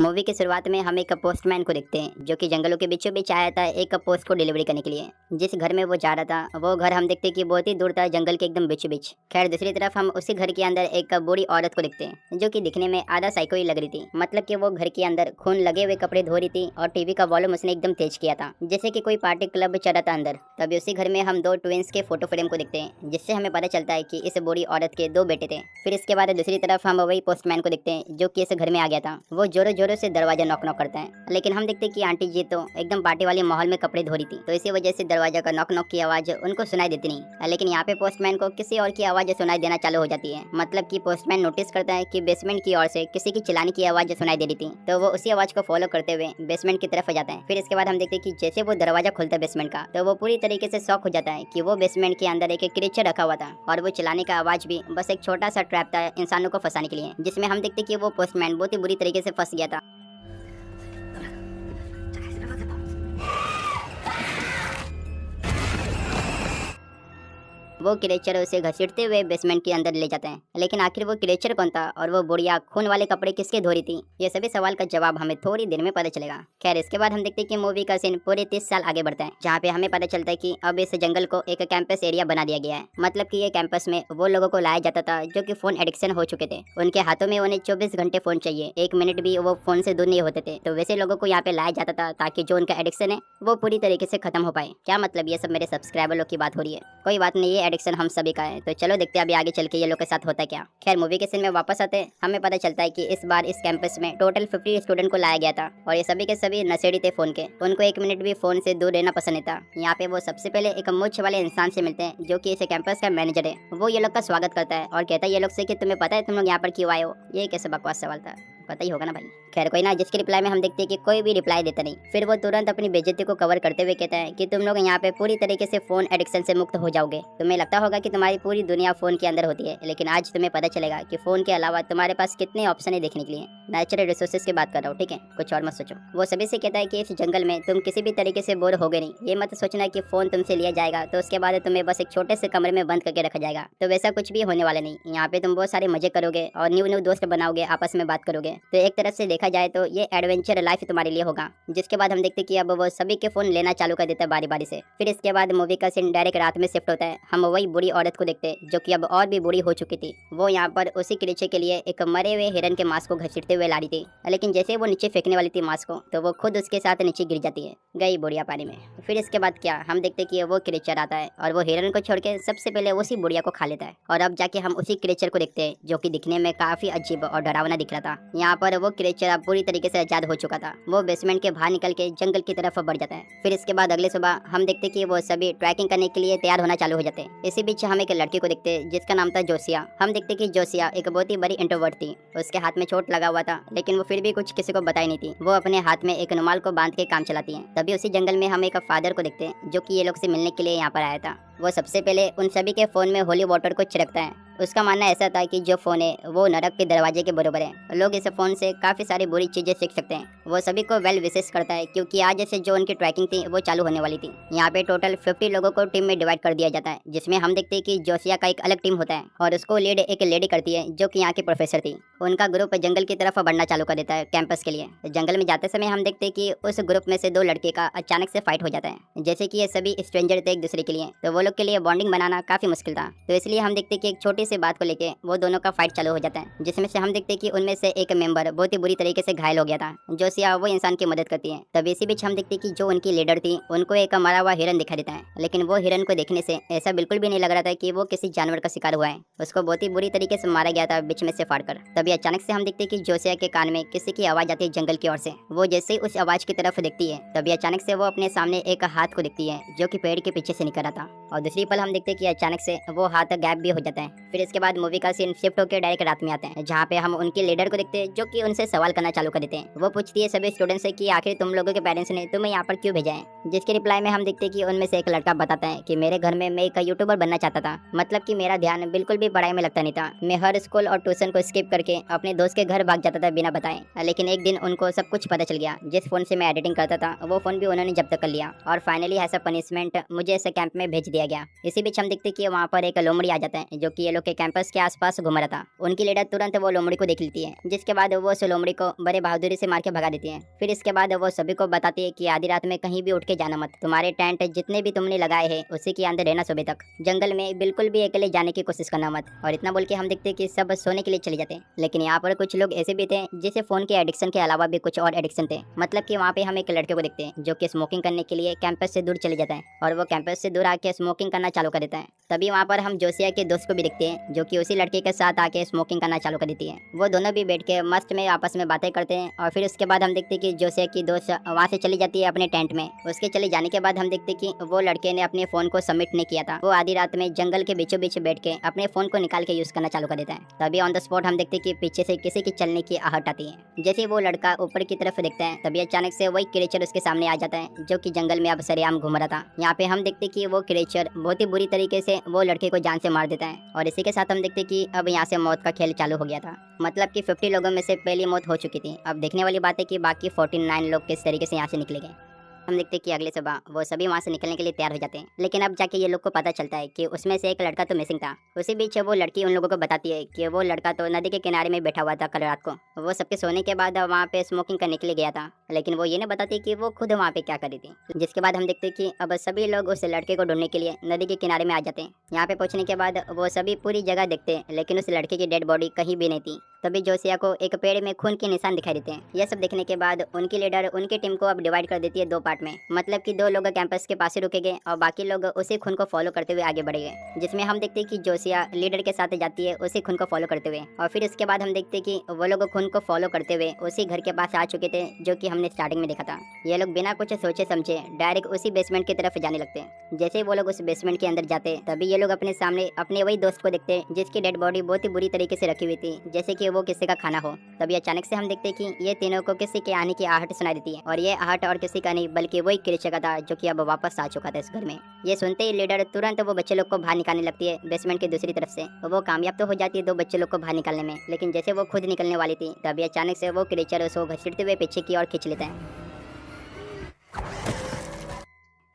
Movie की शुरुआत में हम एक पोस्टमैन को देखते हैं जो कि जंगलों के बीचों बीच आया था एक पोस्ट को डिलीवरी करने के लिए। जिस घर में वो जा रहा था वो घर हम देखते हैं कि बहुत ही दूर था, जंगल के एकदम बीचों बीच। खैर दूसरी तरफ हम उसी घर के अंदर एक बूढ़ी औरत को देखते हैं जो कि दिखने में आधा साइको ही लग रही थी। मतलब कि वो घर के अंदर खून लगे हुए कपड़े धो रही थी और टीवी का वॉल्यूम उसने एकदम तेज किया था, जैसे कि कोई पार्टी क्लब चल रहा था अंदर। तभी उसी घर में हम दो ट्विंस के फोटो फ्रेम को देखते हैं, जिससे हमें पता चलता है कि इस बूढ़ी औरत के दो बेटे थे। फिर इसके बाद दूसरी तरफ हम वही पोस्टमैन को देखते हैं जो कि इस घर में आ गया था। वो जोरों जोरों से दरवाजा नॉक करता है, लेकिन हम देखते हैं कि आंटी जी तो एकदम पार्टी वाले माहौल में कपड़े धो रही थी, तो इसी वजह से दरवाजा का नॉक की आवाज उनको सुनाई देती नहीं। लेकिन यहाँ पे पोस्टमैन को किसी और की आवाज सुनाई देना चालू हो जाती है। मतलब कि पोस्टमैन नोटिस करता है कि बेसमेंट की ओर से किसी की चिल्लाने की आवाज सुनाई दे रही थी, तो वो उसी आवाज को फॉलो करते हुए बेसमेंट की तरफ जाता है। फिर इसके बाद हम देखते हैं कि जैसे वो दरवाजा खुलता है बेसमेंट का, तो वो पूरी तरीके से शॉक हो जाता है कि वो बेसमेंट के अंदर एक क्रीचर रखा हुआ था और वो चिल्लाने का आवाज भी बस एक छोटा सा ट्रैप था इंसानों को फंसाने के लिए, जिसमें हम देखते कि वो पोस्टमैन बहुत ही बुरी तरीके से फंस गया था। वो क्रिएचर उसे घसीटते हुए बेसमेंट के अंदर ले जाते हैं, लेकिन आखिर वो क्रिएचर कौन था और वो बुढ़िया खून वाले कपड़े किसके धो रही थी, ये सभी सवाल का जवाब हमें थोड़ी देर में पता चलेगा। खैर इसके बाद हम देखते हैं कि मूवी का सीन पूरे 30 साल आगे बढ़ता है, जहाँ पे हमें पता चलता है कि अब इस जंगल को एक कैंपस एरिया बना दिया गया है। मतलब कि ये कैंपस में वो लोगों को लाया जाता था जो कि फोन एडिक्शन हो चुके थे। उनके हाथों में उन्हें 24 घंटे फोन चाहिए, 1 मिनट भी वो फोन से दूर नहीं होते थे। तो वैसे लोगों को यहाँ पे लाया जाता था ताकि जो उनका एडिक्शन है वो पूरी तरीके से खत्म हो पाए। क्या मतलब ये सब मेरे सब्सक्राइबर लोग की बात हो रही है? कोई बात नहीं, ये एडिक्शन हम सभी का है। तो चलो देखते हैं अभी आगे चल के ये लोग के साथ होता है क्या। खैर मूवी के सीन में वापस आते हमें पता चलता है कि इस बार इस कैंपस में टोटल 50 स्टूडेंट को लाया गया था और ये सभी के सभी नशेड़ी थे फोन के। उनको 1 मिनट भी फोन से दूर रहना पसंद नहीं था। यहाँ पे वो सबसे पहले एक मूंछ वाले इंसान से मिलते हैं जो कि इस कैंपस का मैनेजर है। वो ये लोग का स्वागत करता है और कहता है ये लोग से कि तुम्हें पता है तुम लोग यहाँ पर क्यों आए हो। ये कैसे बकवास सवाल था, पता ही होगा ना भाई। खैर कोई ना, जिसके रिप्लाई में हम देखते हैं कि कोई भी रिप्लाई देता नहीं। फिर वो तुरंत अपनी बेइज्जती को कवर करते हुए कहता है कि तुम लोग यहाँ पे पूरी तरीके से फोन एडिक्शन से मुक्त हो जाओगे। तुम्हें लगता होगा कि तुम्हारी पूरी दुनिया फोन के अंदर होती है, लेकिन आज तुम्हें पता चलेगा कि फोन के अलावा तुम्हारे पास कितने ऑप्शन है देखने के लिए। नेचुरल रिसोर्सेज की बात कर रहा हूँ, ठीक है, कुछ और मत सोचो। वो सभी से कहता है कि इस जंगल में तुम किसी भी तरीके से बोर होगे नहीं। ये मत सोचना कि फोन तुमसे लिया जाएगा तो उसके बाद तुम्हें बस एक छोटे से कमरे में बंद करके रखा जाएगा, तो वैसा कुछ भी होने वाला नहीं। यहाँ पे तुम बहुत सारे मजे करोगे और न्यू न्यू दोस्त बनाओगे, आपस में बात करोगे। तो एक तरफ से देखा जाए तो ये एडवेंचर लाइफ तुम्हारे लिए होगा। जिसके बाद हम देखते कि अब वो सभी के फोन लेना चालू कर देता है बारी बारी से। फिर इसके बाद मूवी का सीन डायरेक्ट रात में शिफ्ट होता है। हम वही बुरी औरत को देखते हैं जो कि अब और भी बुरी हो चुकी थी। वो यहाँ पर उसी क्रीचर के लिए एक मरे हुए हिरन के मांस को घसीटते हुए ला रही थी, लेकिन जैसे वो नीचे फेंकने वाली थी मांस को, तो वो खुद उसके साथ नीचे गिर जाती है, गई बुढ़िया पानी में। फिर इसके बाद क्या, हम देखते कि वो क्रीचर आता है और वो हिरन को छोड़ के सबसे पहले उसी बुढ़िया को खा लेता है। और अब जाके हम उसी क्रीचर को देखते हैं जो कि दिखने में काफी अजीब और डरावना दिख रहा था। यहाँ पर वो क्रीचर अब पूरी तरीके से आजाद हो चुका था। वो बेसमेंट के बाहर निकल के जंगल की तरफ बढ़ जाता है। फिर इसके बाद अगले सुबह हम देखते कि वो सभी ट्रैकिंग करने के लिए तैयार होना चालू हो जाते हैं। इसी बीच हम एक लड़की को देखते जिसका नाम था जोसिया। हम देखते कि जोसिया एक बहुत ही बड़ी इंट्रोवर्ट थी। उसके हाथ में चोट लगा हुआ था, लेकिन वो फिर भी कुछ किसी को बताई नहीं थी। वो अपने हाथ में एक रुमाल को बांध के काम चलाती है। तभी उसी जंगल में हम एक फादर को देखते हैं जो कि ये लोग से मिलने के लिए यहाँ पर आया था। वो सबसे पहले उन सभी के फोन में होली वाटर को छिड़कता है। उसका मानना ऐसा था कि जो फोन है वो नरक के दरवाजे के बराबर है। लोग इस फोन से काफी सारी बुरी चीजें सीख सकते हैं। वो सभी को वेल विशेष करता है क्योंकि आज से जो उनकी ट्रैकिंग थी वो चालू होने वाली थी। यहाँ पे टोटल 50 लोगों को टीम में डिवाइड कर दिया जाता है, जिसमें हम देखते हैं कि जोसिया का एक अलग टीम होता है और उसको लीड एक लेडी करती है जो कि यहाँ की प्रोफेसर थी। उनका ग्रुप जंगल की तरफ बढ़ना चालू कर देता है कैंपस के लिए। जंगल में जाते समय हम देखते हैं कि उस ग्रुप में से 2 लड़के का अचानक से फाइट हो जाता है। जैसे कि ये सभी स्ट्रेंजर थे एक दूसरे के लिए, तो वो लोग के लिए बॉन्डिंग बनाना काफी मुश्किल था। तो इसलिए हम देखते हैं कि एक छोटी सी बात को लेके वो दोनों का फाइट चालू हो जाता है, जिसमें से हम देखते हैं कि उनमें से एक मेंबर बहुत ही बुरी तरीके से घायल हो गया था। जोसिया वो इंसान की मदद करती है। तब इसी बीच हम देखते हैं कि जो उनकी लीडर थी उनको एक मरा हुआ हिरन दिखा देता है, लेकिन वो हिरन को देखने से ऐसा बिल्कुल भी नहीं लग रहा था कि वो किसी जानवर का शिकार हुआ है। उसको बहुत ही बुरी तरीके से मारा गया था, बीच में से फाड़कर। तभी अचानक से हम देखते हैं कि जोसिया के कान में किसी की आवाज आती है जंगल की ओर से। वो जैसे ही उस आवाज की तरफ देखती है, तभी अचानक से वो अपने सामने एक हाथ को देखती है जो कि पेड़ के पीछे से निकल रहा था। और दूसरी पल हम देखते हैं कि अचानक से वो हाथ गायब भी हो जाता है। फिर इसके बाद मूवी का सीन शिफ्ट होकर डायरेक्ट रात में आते हैं, जहाँ पे हम उनके लीडर को देखते हैं जो कि उनसे सवाल करना चालू कर देते हैं। वो पूछती है सभी स्टूडेंट्स से कि आखिर तुम लोगों के पेरेंट्स ने तुम्हें यहाँ पर क्यों भेजा है। जिसके रिप्लाई में हम देखते हैं कि उनमें से एक लड़का बताता है कि मेरे घर में मैं एक यूट्यूबर बनना चाहता था। मतलब कि मेरा ध्यान बिल्कुल भी पढ़ाई में लगता नहीं था। मैं हर स्कूल और ट्यूशन को स्किप करके अपने दोस्त के घर भाग जाता था बिना बताए। लेकिन एक दिन उनको सब कुछ पता चल गया। जिस फोन से मैं एडिटिंग करता था वो फोन भी उन्होंने जब्त कर लिया और फाइनली ऐसा पनिशमेंट मुझे ऐसे कैंप में भेज दिया किया गया। इसी बीच हम देखते कि वहाँ पर एक लोमड़ी आ जाता है जो कि ये लोग के कैंपस के आसपास घूम रहा था। उनकी लीडर तुरंत वो लोमड़ी को देख लेती है, जिसके बाद वो उस लोमड़ी को बड़े बहादुरी से मार के भगा देती है। फिर इसके बाद वो सभी को बताती है कि आधी रात में कहीं भी उठ के जाना मत, तुम्हारे टेंट जितने भी तुमने लगाए हैं उसी के अंदर रहना सुबह तक, जंगल में बिल्कुल भी अकेले जाने की कोशिश करना मत। और इतना बोल के हम देखते कि सब सोने के लिए चले जाते हैं। लेकिन यहाँ पर कुछ लोग ऐसे भी थे जिसे फोन के एडिक्शन के अलावा भी कुछ और एडिक्शन थे। मतलब कि वहाँ पे हम एक लड़के को देखते हैं जो कि स्मोकिंग करने के लिए कैंपस से दूर चले जाता है और वो कैंपस से दूर आके स्मोकिंग करना चालू कर देता है। तभी वहाँ पर हम जोसिया के दोस्त को भी देखते हैं जो कि उसी लड़के के साथ आके स्मोकिंग करना चालू कर देती है। वो दोनों भी बैठ के मस्त में आपस में बातें करते हैं और फिर उसके बाद हम देखते हैं कि जोसिया की दोस्त वहाँ से चली जाती है अपने टेंट में। उसके चले जाने के बाद हम देखते कि वो लड़के ने अपने फोन को सबमिट नहीं किया था। वो आधी रात में जंगल के बीचों बीच बैठ के अपने फोन को निकाल के यूज करना चालू कर देता है। तभी ऑन द स्पॉट हम देखते कि पीछे से किसी की चलने की आहट आती है। जैसे वो लड़का ऊपर की तरफ देखता है तभी अचानक से वही क्रिएचर उसके सामने आ जाता है जो कि जंगल में अब सरेआम घूम रहा था। यहाँ पे हम देखते कि वो क्रिएचर बहुत ही बुरी तरीके से वो लड़के को जान से मार देता है और इसी के साथ हम देखते कि अब यहाँ से मौत का खेल चालू हो गया था। मतलब कि 50 लोगों में से पहली मौत हो चुकी थी। अब देखने वाली बात है कि बाकी 49 लोग किस तरीके से यहाँ से निकले गए। हम देखते कि अगले सुबह वो सभी वहाँ से निकलने के लिए तैयार हो जाते हैं। लेकिन अब जाके ये लोग को पता चलता है कि उसमें से एक लड़का तो मिसिंग था। उसी बीच वो लड़की उन लोगों को बताती है कि वो लड़का तो नदी के किनारे में बैठा हुआ था कल रात को। वो सबके सोने के बाद वहाँ पे स्मोकिंग करने के लिए गया था, लेकिन वो ये नहीं बताती कि वो खुद वहाँ पे क्या कर रही थी। जिसके बाद हम देखते कि अब सभी लोग उस लड़के को ढूंढने के लिए नदी के किनारे में आ जाते हैं। यहाँ पे पहुँचने के बाद वो सभी पूरी जगह देखते हैं, लेकिन उस लड़के की डेड बॉडी कहीं भी नहीं थी। तभी जोसिया को एक पेड़ में खून के निशान दिखाई देते हैं। यह सब देखने के बाद उनकी लीडर उनकी टीम को अब डिवाइड कर देती है 2 पार्ट में। मतलब कि 2 लोग कैंपस के पास ही रुकेंगे और बाकी लोग उसी खून को फॉलो करते हुए आगे बढ़ेंगे। जिसमें हम देखते हैं कि जोसिया लीडर के साथ जाती है उसी खून को फॉलो करते हुए। और फिर उसके बाद हम देखते हैं कि वो लोग खून को फॉलो करते हुए उसी घर के पास आ चुके थे जो कि हमने स्टार्टिंग में देखा था। ये लोग बिना कुछ सोचे समझे डायरेक्ट उसी बेसमेंट की तरफ जाने लगते हैं। जैसे ही वो लोग उस बेसमेंट के अंदर जाते तभी ये लोग अपने सामने अपने वही दोस्त को देखते हैं जिसकी डेड बॉडी बहुत ही बुरी तरीके से रखी हुई थी, जैसे कि वो किसी का खाना हो। तभी अचानक से हम देखते हैं कि ये तीनों को किसी के आने की आहट सुनाई देती है और ये आहट और किसी का नहीं बल्कि वही क्रिएचर का था जो कि अब वापस आ चुका था इस घर में। ये सुनते ही लीडर तुरंत वो बच्चे लोग को बाहर निकालने लगती है बेसमेंट की दूसरी तरफ से। वो कामयाब तो हो जाती है 2 बच्चे लोग को बाहर निकालने में, लेकिन जैसे वो खुद निकलने वाली थी तभी अचानक से वो क्रिएचर उसको घसीटते हुए पीछे की ओर खींच लेता है।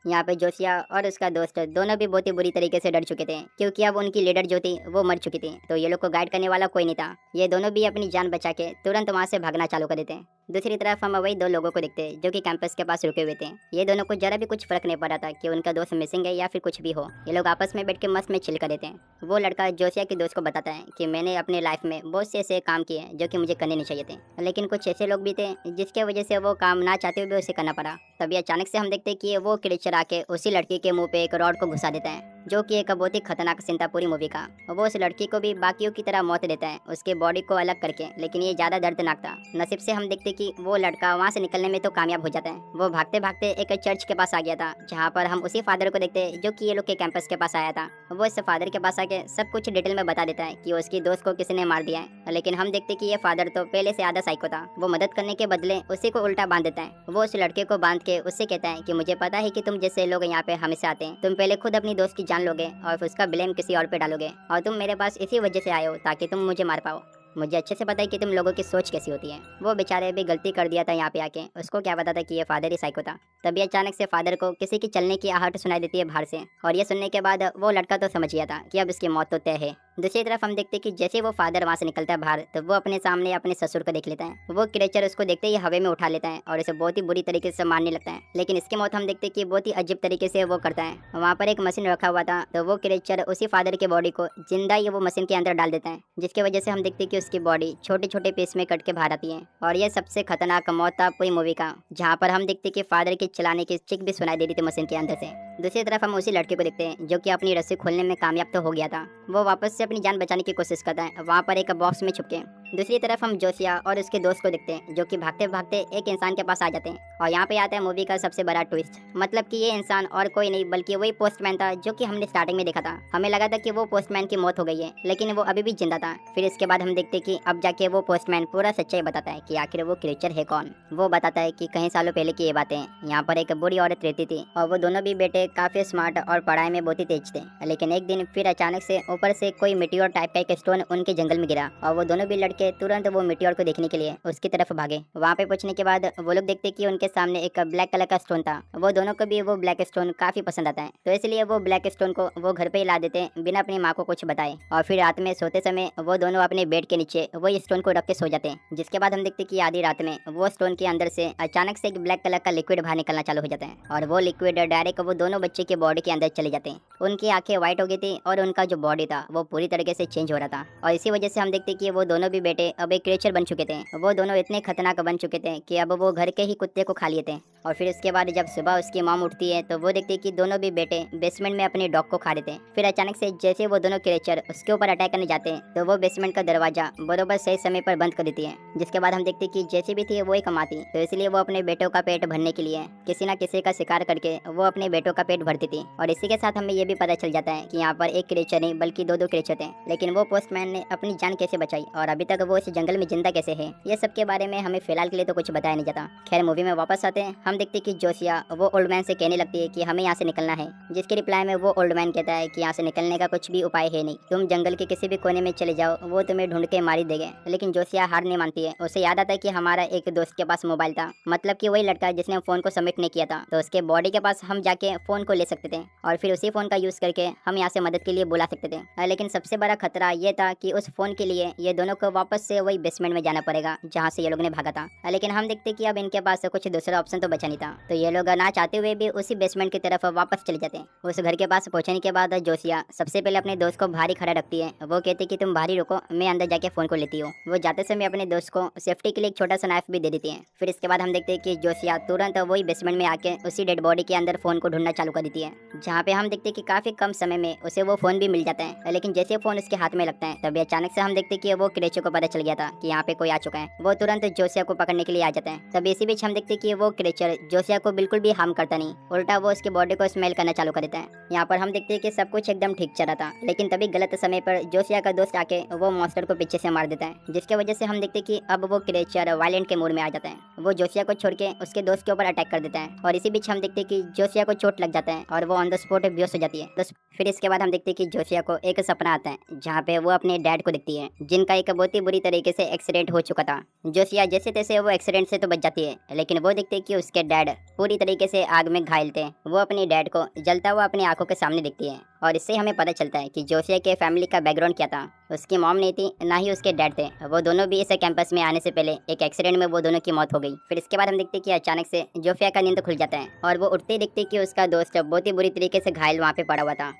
यहाँ पे जोसिया और उसका दोस्त दोनों भी बहुत ही बुरी तरीके से डर चुके थे क्योंकि अब उनकी लीडर जो थी वो मर चुकी थी, तो ये लोग को गाइड करने वाला कोई नहीं था। ये दोनों भी अपनी जान बचा के तुरंत वहाँ से भागना चालू कर देते हैं। दूसरी तरफ हम वही 2 लोगों को देखते हैं जो कि कैंपस के पास रुके हुए थे। ये दोनों को जरा भी कुछ फर्क नहीं पड़ रहा था कि उनका दोस्त मिसिंग है या फिर कुछ भी हो। ये लोग आपस में बैठ के मस्त में चिल कर देते हैं। वो लड़का जोसिया के दोस्त को बताता है कि मैंने अपने लाइफ में बहुत से ऐसे काम किए जो कि मुझे करने नहीं चाहिए थे, लेकिन कुछ ऐसे लोग भी थे जिसके वजह से वो काम ना चाहते हुए भी उसे करना पड़ा। तभी अचानक से हम देखते हैं कि वो क्रिएचर आके उसी लड़की के मुंह पे एक रॉड को घुसा देता है, जो कि एक बहुत ही खतरनाक सीन था पूरी मूवी का। वो उस लड़की को भी बाकियों की तरह मौत देता है उसके बॉडी को अलग करके, लेकिन ये ज्यादा दर्दनाक था। नसीब से हम देखते कि वो लड़का वहाँ से निकलने में तो कामयाब हो जाता है। वो भागते भागते एक चर्च के पास आ गया था जहाँ पर हम उसी फादर को देखते हैं जो कि ये लोग के कैंपस के पास आया था। वो इस फादर के पास आके सब कुछ डिटेल में बता देता है कि उसकी दोस्त को किसी ने मार दिया है, लेकिन हम देखते कि ये फादर तो पहले से आधा साइको था। वो मदद करने के बदले उसी को उल्टा बांध देता है। वो उस लड़के को बांध के उससे कहता है कि मुझे पता है कि तुम जैसे लोग यहाँ पे हमेशा आते हैं, तुम पहले खुद अपनी दोस्त की जान लोगे और उसका ब्लेम किसी और पे डालोगे, और तुम मेरे पास इसी वजह से आए हो ताकि तुम मुझे मार पाओ। मुझे अच्छे से पता है कि तुम लोगों की सोच कैसी होती है। वो बेचारे भी गलती कर दिया था यहाँ पे आके, उसको क्या पता था कि ये फादर ही साइको था। तभी अचानक से फादर को किसी की चलने की आहट सुनाई देती है बाहर से, और ये सुनने के बाद वो लड़का तो समझ गया था कि अब इसकी मौत तो तय है। दूसरी तरफ हम देखते कि जैसे वो फादर वहाँ से निकलता है बाहर तो वो अपने सामने अपने ससुर को देख लेता है। वो क्रिएचर उसको देखते ही हवा में उठा लेता है और उसे बहुत ही बुरी तरीके से मारने लगता है, लेकिन इसकी मौत हम देखते कि बहुत ही अजीब तरीके से वो करता है। वहाँ पर एक मशीन रखा हुआ था तो वो क्रिएचर उसी फादर की बॉडी को जिंदा ही वो मशीन के अंदर डाल देता है, जिसकी वजह से हम देखते कि उसकी बॉडी छोटे छोटे पीस में कट के बाहर आती है। और ये सबसे खतरनाक मौत था पूरी मूवी का, जहाँ पर हम देखते कि फादर के चलाने की चिक भी सुनाई दे रही थी मशीन के अंदर से। दूसरी तरफ हम उसी लड़के को देखते हैं जो कि अपनी रस्सी खोलने में कामयाब तो हो गया था। वो वापस से अपनी जान बचाने की कोशिश करता है वहाँ पर एक बॉक्स में छुप के। दूसरी तरफ हम जोसिया और उसके दोस्त को देखते हैं जो कि भागते भागते एक इंसान के पास आ जाते हैं, और यहाँ पे आता है मूवी का सबसे बड़ा ट्विस्ट। मतलब कि ये इंसान और कोई नहीं बल्कि वही पोस्टमैन था जो कि हमने स्टार्टिंग में देखा था। हमें लगा था कि वो पोस्टमैन की मौत हो गई है, लेकिन वो अभी भी जिंदा था। फिर इसके बाद हम देखते कि अब जाके वो पोस्टमैन पूरा सच्चाई बताता है कि आखिर वो क्रिएचर है कौन। वो बताता है कि कई सालों पहले की ये बातें, यहाँ पर एक बुरी औरत रहती थी और वो दोनों भी बेटे काफी स्मार्ट और पढ़ाई में बहुत ही तेज थे। लेकिन एक दिन फिर अचानक से ऊपर से कोई मिट्टी टाइप का एक स्टोन उनके जंगल में गिरा और वो दोनों भी लड़के के तुरंत वो मिट्योर को देखने के लिए उसकी तरफ भागे। वहाँ पे पहुंचने के बाद वो लोग देखते कि उनके सामने एक ब्लैक कलर का स्टोन था। वो दोनों को भी वो ब्लैक स्टोन काफी पसंद आता है, तो इसलिए वो ब्लैक स्टोन को वो घर पे ही ला देते हैं बिना अपनी माँ को कुछ बताए। और फिर रात में सोते समय वो दोनों अपने बेड के नीचे वो स्टोन को रख के सो जाते हैं। जिसके बाद हम देखते कि आधी रात में वो स्टोन के अंदर से अचानक से एक ब्लैक कलर का लिक्विड बाहर निकलना चालू हो जाता है और वो लिक्विड डायरेक्ट वो दोनों बच्चे के बॉडी के अंदर चले जाते हैं। उनकी आंखें व्हाइट हो गई थी और उनका जो बॉडी था वो पूरी तरीके से चेंज हो रहा था। और इसी वजह से हम देखते कि वो दोनों भी बेटे अब एक क्रिएचर बन चुके थे। वो दोनों इतने खतरनाक बन चुके थे कि अब वो घर के ही कुत्ते को खा लिए थे। और फिर उसके बाद जब सुबह उसकी मॉम उठती है तो वो देखती कि दोनों भी बेटे बेसमेंट में अपने डॉग को खा रहे थे। फिर अचानक से जैसे वो दोनों क्रिएचर उसके ऊपर अटैक करने जाते हैं तो वो बेसमेंट का दरवाजा बरोबर सही समय पर बंद कर देती है। जिसके बाद हम देखते कि जैसे भी थी वो एक कमाती, तो इसलिए वो अपने बेटों का पेट भरने के लिए किसी न किसी का शिकार करके वो अपने बेटों का पेट भरती थी। और इसी के साथ हमें ये भी पता चल जाता है कि यहाँ पर एक क्रिएचर नहीं बल्कि दो क्रिएचर थे, लेकिन वो पोस्टमैन ने अपनी जान कैसे बचाई और अभी तक वो इस जंगल में जिंदा कैसे है, ये सब के बारे में हमें फिलहाल के लिए तो कुछ बताया नहीं जाता। खैर मूवी में वापस आते हैं, हम देखते कि जोसिया वो ओल्ड मैन से कहने लगती है कि हमें यहाँ से निकलना है। जिसके रिप्लाई में वो ओल्ड मैन कहता है कि यहाँ से निकलने का कुछ भी उपाय है नहीं, तुम जंगल के किसी भी कोने में चले जाओ, वो तुम्हें ढूंढ के मार ही देंगे। लेकिन जोसिया हार नहीं मानती है। उसे याद आता है कि हमारा एक दोस्त के पास मोबाइल था, मतलब कि वही लड़का जिसने फोन को सबमिट नहीं किया था, तो उसके बॉडी के पास हम जाके फोन को ले सकते थे और फिर उसी फोन का यूज करके हम यहाँ से मदद के लिए बुला सकते थे। लेकिन सबसे बड़ा खतरा ये था कि उस फोन के लिए ये दोनों को वापस से वही बेसमेंट में जाना पड़ेगा जहाँ से ये लोग ने भागा था। लेकिन हम देखते कि अब इनके पास कुछ दूसरा ऑप्शन तो बचा नहीं था, तो ये लोग ना चाहते हुए भी उसी बेसमेंट की तरफ वापस चले जाते हैं। उस घर के पास पहुंचने के बाद जोसिया सबसे पहले अपने दोस्त को बाहर ही खड़ा रखती है। वो कहती कि तुम बाहर ही रुको, मैं अंदर जाके फोन को लेती हूँ। वो जाते समय अपने दोस्त को सेफ्टी के लिए एक छोटा सा नाइफ भी दे देती है। फिर इसके बाद हम देखते हैं कि जोसिया तुरंत वही बेसमेंट में आके उसी डेड बॉडी के अंदर फोन को ढूंढना चालू कर देती है, जहाँ पे हम देखते हैं कि काफी कम समय में उसे वो फोन भी मिल जाता है। लेकिन जैसे फोन उसके हाथ में लगता है तभी अचानक से हम देखते हैं कि वो क्रिएचर को पता चल गया था कि यहाँ पे कोई आ चुका है। वो तुरंत जोसिया को पकड़ने के लिए आ जाता है। तभी इसी बीच हम देखते हैं कि वो क्रिएचर जोसिया को बिल्कुल भी हार्म करता नहीं, उल्टा वो उसकी बॉडी को स्मेल करना चालू कर देता है। यहाँ पर हम देखते हैं कि सब कुछ एकदम ठीक चल रहा था, लेकिन तभी गलत समय पर जोसिया का दोस्त आके वो मॉन्स्टर को पीछे से मार देता है, जिसकी वजह से हम देखते हैं कि अब वो क्रिएचर वायलेंट के मूड में आ जाता है। वो जोसिया को छोड़ के उसके दोस्त के ऊपर अटैक कर देता है और इसी बीच हम देखते हैं कि जोसिया को चोट लग जाता है और वो ऑन द स्पॉट बेहोश हो जाती है। तो फिर इसके बाद हम देखते हैं कि जोसिया को एक सपना आता है जहाँ पे वो अपने डैड को देखती है, जिनका एक बहुत ही बुरी तरीके से एक्सीडेंट हो चुका था। जोसिया जैसे तैसे वो एक्सीडेंट से तो बच जाती है, लेकिन वो देखते हैं कि उसके डैड पूरी तरीके से आग में घायल थे। वो अपने डैड को जलता हुआ अपनी आंखों के सामने देखती है और इससे हमें पता चलता है कि जोसिया के फैमिली का बैकग्राउंड क्या था। उसकी मॉम नहीं थी, ना ही उसके डैड थे। वो दोनों भी इस कैंपस में आने से पहले एक एक्सीडेंट में वो दोनों की मौत हो गई। फिर इसके बाद हम देखते हैं कि अचानक से जोसिया का नींद खुल जाता है और वो उठते ही देखते कि उसका दोस्त बहुत ही बुरी तरीके से घायल वहाँ पे पड़ा हुआ था।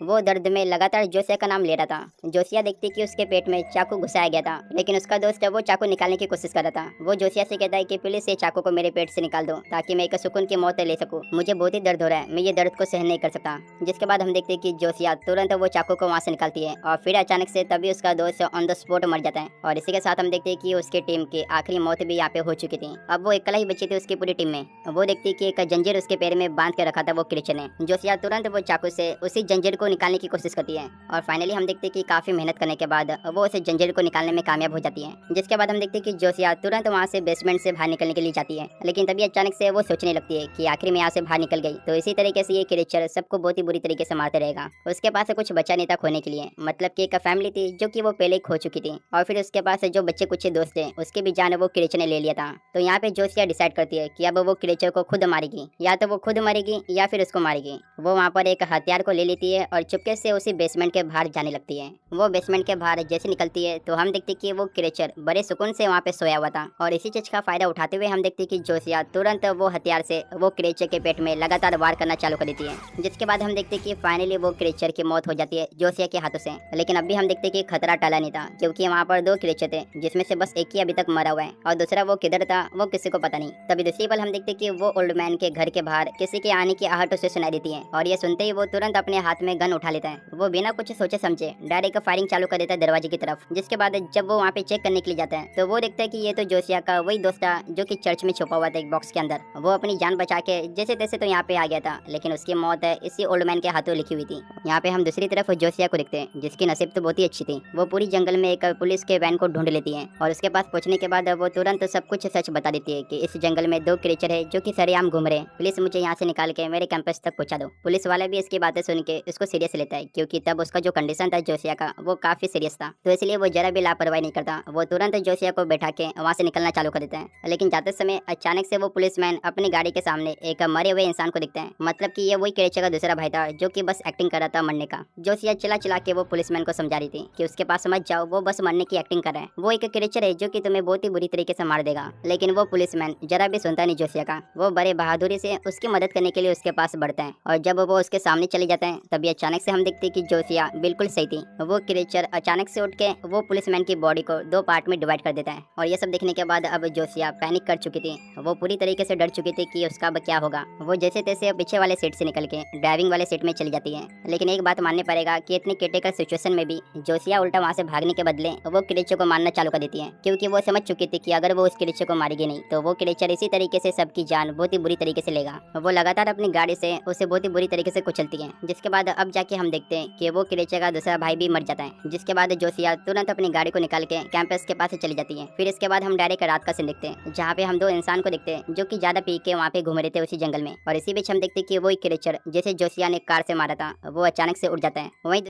वो दर्द में लगातार जोसिया का नाम ले रहा था। जोसिया देखती कि उसके पेट में चाकू घुसाया गया था, लेकिन उसका दोस्त वो चाकू निकालने की कोशिश कर रहा था। वो जोसिया से कहता है कि प्लीज ये चाकू को मेरे पेट से निकाल दो ताकि मैं एक सुकून की मौत ले सकूं, मुझे बहुत ही दर्द हो रहा है, मैं ये दर्द को सहन नहीं कर सकता। जिसके बाद हम देखते हैं कि जोसिया तुरंत वो चाकू को वहाँ से निकालती है और फिर अचानक से तभी उसका दोस्त ऑन द स्पॉट मर जाता है। और इसी के साथ हम देखते हैं कि उसकी टीम की आखिरी मौत भी यहाँ पे हो चुकी थी। अब वो अकेला ही बची थी उसकी पूरी टीम में। वो देखती कि एक जंजीर उसके पैर में बांध के रखा था वो क्रिएचर ने। जोसिया तुरंत वो चाकू से उसी जंजीर को निकालने की कोशिश है और फाइनली हम देखते हैं कि काफी मेहनत करने के बाद वो उस जंजीर को निकालने में कामयाब हो जाती है। जिसके बाद हम देखते हैं कि जोसिया तुरंत वहाँ से बेसमेंट से बाहर निकलने के लिए जाती है, लेकिन तभी अचानक से वो सोचने लगती है कि आखिर में यहाँ से बाहर निकल गई तो इसी तरीके से ये क्रिएचर सबको बहुत ही बुरी तरीके से मारते रहेगा। उसके पास कुछ बचा नहीं था खोने के लिए, मतलब कि एक फैमिली थी जो कि वो पहले खो चुकी थी और फिर उसके पास जो बच्चे कुछ दोस्त थे उसके भी जान वो क्रिएचर ने ले लिया था। तो यहाँ पे जोसिया डिसाइड करती है कि अब वो क्रिएचर को खुद मारेगी, या तो वो खुद मरेगी या फिर उसको मारेगी। वो वहाँ पर एक हथियार को ले लेती है और चुपके से उसी बेसमेंट के बाहर जाने लगती है। वो बेसमेंट के बाहर जैसे निकलती है तो हम देखते कि वो क्रिएचर बड़े सुकून से वहाँ पे सोया हुआ था और इसी चीज का फायदा उठाते हुए हम देखते कि जोसिया तुरंत वो हथियार से वो क्रिएचर के पेट में लगातार वार करना चालू कर देती है। जिसके बाद हम देखते कि फाइनली वो क्रिएचर की मौत हो जाती है जोसिया के हाथों से। लेकिन अभी हम देखते कि खतरा टला नहीं था, क्योंकि वहाँ पर दो क्रिएचर थे जिसमें से बस एक ही अभी तक मरा हुआ है और दूसरा वो किधर था वो किसी को पता नहीं। तभी दूसरी पल हम देखते कि वो ओल्ड मैन के घर के बाहर किसी के आने की आहट उसे सुनाई देती है और ये सुनते ही वो तुरंत अपने हाथ में गन उठा लेता है। वो बिना कुछ सोचे समझे डायरेक्ट फायरिंग चालू कर देता है दरवाजे की तरफ। जिसके बाद जब वो वहाँ पे चेक करने के लिए जाता है तो वो देखता है कि ये तो जोसिया का वही दोस्त था जो कि चर्च में छुपा हुआ था एक बॉक्स के अंदर। वो अपनी जान बचा के जैसे तैसे तो यहाँ पे आ गया था, लेकिन उसकी मौत इसी ओल्ड मैन के हाथों लिखी हुई थी। यहाँ पे हम दूसरी तरफ जोसिया को देखते हैं जिसकी नसीब तो बहुत ही अच्छी थी। वो पूरी जंगल में एक पुलिस के वैन को ढूंढ लेती है और उसके पास पहुंचने के बाद वो तुरंत सब कुछ सच बता देती है कि इस जंगल में दो क्रिएचर है जो कि सरेआम घूम रहे हैं, प्लीज मुझे यहाँ से निकाल के मेरे कैंपस तक पहुँचा दो। पुलिस वाले भी इसकी बातें सुन के उसको सीरियस लेता है, क्योंकि तब उसका जो कंडीशन था जोशिया का वो काफी सीरियस था। तो इसलिए वो जरा भी लापरवाही नहीं करता, वो तुरंत जोशिया को बैठा के वहाँ से निकलना चालू कर देता है। लेकिन जाते समय अचानक से वो पुलिसमैन अपनी गाड़ी के सामने एक मरे हुए इंसान को दिखता है। मतलब कि ये वही क्रेचर का दूसरा भाई था जो कि बस एक्टिंग कर रहा था मरने का। जोशिया चिल्ला चिल्ला के वो पुलिसमैन को समझा रही थी कि उसके पास मत जाओ, वो बस मरने की एक्टिंग कर रहा है, वो एक क्रेचर है जो कि तुम्हें बहुत ही बुरी तरीके से मार देगा। लेकिन वो पुलिसमैन जरा भी सुनता नहीं जोशिया का। वो बड़े बहादुरी से उसकी मदद करने के लिए उसके पास बढ़ता है, और जब वो उसके सामने चले जाते हैं तभी अचानक से हम देखते हैं कि जोशिया बिल्कुल सही थी। वो क्रेचर अचानक से उठ के वो पुलिसमैन की बॉडी को दो पार्ट में डिवाइड कर देता है। और ये सब देखने के बाद अब जोशिया पैनिक कर चुकी थी, वो पूरी तरीके से डर चुकी थी कि उसका अब क्या होगा। वो जैसे तैसे पीछे वाले सीट से निकल के ड्राइविंग वाले सीट में चली जाती है। लेकिन एक बात माननी पड़ेगा कि इतनी क्रिटिकल सिचुएशन में भी जोशिया उल्टा वहाँ से भागने के बदले वो क्रेचर को मारना चालू कर देती है, क्योंकि वो समझ चुकी थी कि अगर वो उस क्रेचर को मारेगी नहीं तो वो क्रेचर इसी तरीके से सबकी जान बहुत ही बुरी तरीके से लेगा। वो लगातार अपनी गाड़ी से उसे बहुत ही बुरी तरीके से कुचलती है, जिसके बाद अब जाके हम देखते हैं कि वो क्रेचर का दूसरा भाई भी मर जाता है। जिसके बाद जोशिया तुरंत अपनी गाड़ी को निकाल के कैंपस के पास चली जाती है। फिर इसके बाद हम डायरेक्ट रात का सीन देखते हैं, जहाँ पे हम दो इंसान को देखते हैं जो कि ज्यादा पी के वहाँ पे घूम रहे थे उसी जंगल में। और इसी बीच हम देखते हैं कि वो क्रेचर जैसे जोशिया ने कार से मारा था वो अचानक से उड़ जाता है। वहीं